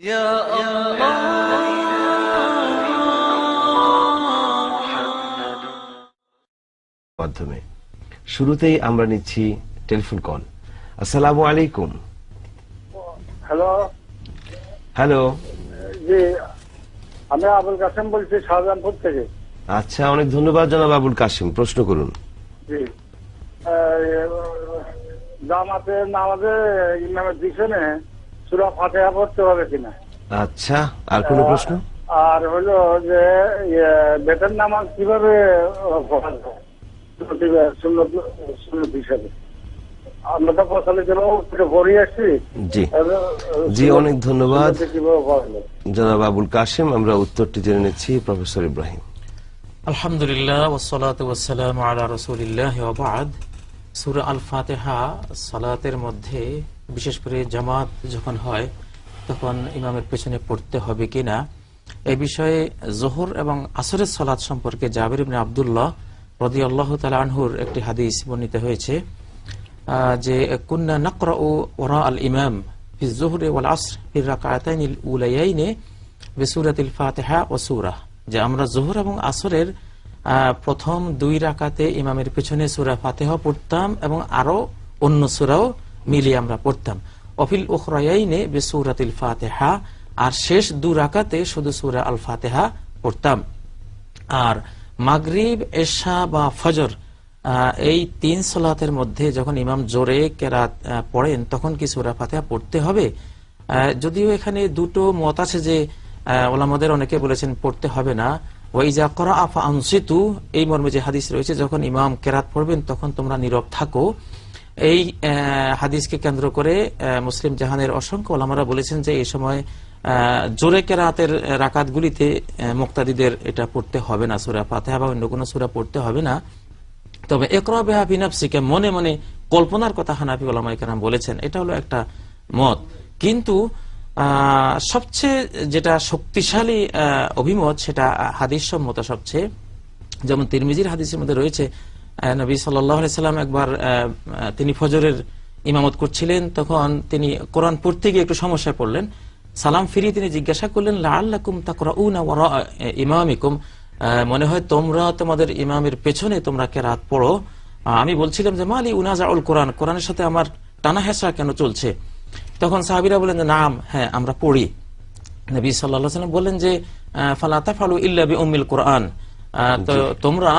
يا মাধ্যমে শুরুতেই আমরা নিচ্ছি টেলিফোন কল। আসসালামু আলাইকুম। হ্যালো, হ্যালো, জি আমি আবুল কাসেম বলছি শাহজাহানপুর থেকে। আচ্ছা, অনেক ধন্যবাদ জনাব আবুল কাসিম, প্রশ্ন করুন। জি, জামাতের নামাজে ইমামের পিছনে সূরা ফাতিহা পড়তে হবে কিনা? আচ্ছা, আর কোনো প্রশ্ন? আর হলো যে বেতন নামাজ কিভাবে পড়া যায় সুন্নত হিসাবে? আমরা তো প্রচলিত পড়ে আসছি। জি জি, অনেক ধন্যবাদ জনাব আবুল কাসিম। আমরা উত্তরটি জেনে নিচ্ছি প্রফেসর ইব্রাহিম। আলহামদুলিল্লাহ ওয়াসসালাতু ওয়াসসালামু আলা রাসূলিল্লাহ ওয়া বা'দ। সূরা আল ফাতিহা সালাতের মধ্যে, বিশেষ করে জামাত যখন হয় তখন ইমামের পেছনে পড়তে হবে কিনা, এই বিষয়ে যোহর এবং আসরের সালাত সম্পর্কে জাবির ইবনে আব্দুল্লাহ রাদিয়াল্লাহু তাআলা আনহুর একটি হাদিস বর্ণিত হয়েছে যে কুন্না নাকরাউ ওয়ারা আল ইমাম ফি যুহরি ওয়াল আসর ফি রাকাতাইনিল উলায়াইনি বিসূরাতিল ফাতিহা ওয়া সূরা, যে আমরা যোহর এবং আসরের প্রথম দুই রাকাতে ইমামের পিছনে সূরা ফাতিহা পড়তাম এবং আরো অন্য সূরাও মিলিয়ে আমরা পড়তাম। অফিল উখরায়াইনি বিসূরাতিল ফাতিহা, আর শেষ দুই রাকাতে শুধু সূরা আল ফাতিহা পড়তাম। আর মাগরিব, এশা বা ফজর এই তিন সালাতের মধ্যে যখন ইমাম জোরে কেরাত পড়েন তখন কি সূরা ফাতিহা পড়তে হবে? যদিও এখানে দুটো মত আছে, যে ওলামাদের অনেকে বলেছেন পড়তে হবে না। ওয়াইজা করাআ ফাআনসিতু, এই মর্মে যে হাদিস রয়েছে, যখন ইমাম কেরাত পড়বেন তখন তোমরা নীরব থাকো। এই হাদিসকে কেন্দ্র করে মুসলিম জাহানের অসংখ্য ওলামারা বলেছেন যে এই সময় জোরে কেরাতের রাকাতগুলিতে মুক্তাদিদের এটা পড়তে হবে না, সূরা ফাতিহা বা অন্য কোনো সূরা পড়তে হবে না। তবে ইকরা বিহা ফি নাফসিকা, মনে মনে কল্পনার কথা হানাফি উলামায়ে কেরাম বলেছেন, এটা হলো একটা মত। কিন্তু সবচেয়ে যেটা শক্তিশালী অভিমত সেটা হাদিস সম্মত সবচেয়ে, যেমন তিরমিজির হাদিসের মধ্যে রয়েছে নবী সাল্লাল্লাহু আলাইহি সাল্লাম একবার তিনি ফজরের ইমামত করছিলেন, তখন তিনি কোরআন পড়তে গিয়ে একটু সমস্যায় পড়লেন। সালাম ফিরিয়ে তিনি জিজ্ঞাসা করলেন, লাআল্লাকুম তাকরাউনা ওয়ারা ইমামিকুম, মনে হয় তোমরা তোমাদের ইমামের পেছনে তোমরা কেরাত পড়ো। আমি বলছিলাম যে মালি উনাজাউল কোরআন, কোরআনের সাথে আমার টানা হেঁচড়া কেন চলছে? তখন সাহাবীরা বলেন যে নাম, হ্যাঁ আমরা পড়ি। নবী সাল্লাল্লাহু আলাইহি ওয়াসাল্লাম বললেন যে ফালা তাফআলু ইল্লা বিউম্মিল কোরআন, তো তোমরা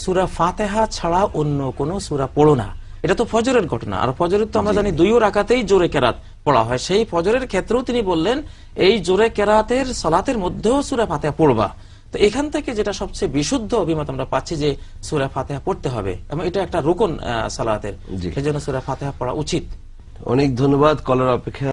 সূরা ফাতিহা ছাড়া অন্য কোন সূরা পড়ো না। এটা তো ফজরের ঘটনা, আর ফজরের তো আমরা জানি দুই রাকাতেই জোরে কেরাত পড়া হয়। সেই ফজরের ক্ষেত্রেও তিনি বললেন এই জোরে কেরাতের সালাতের মধ্যেও সূরা ফাতিহা পড়বা। তো এখান থেকে যেটা সবচেয়ে বিশুদ্ধ অভিমত আমরা পাচ্ছি যে সূরা ফাতিহা পড়তে হবে, এবং এটা একটা রুকন সালাতের, সেজন্য সূরা ফাতিহা পড়া উচিত। অনেক ধন্যবাদ। কলার অপেক্ষা।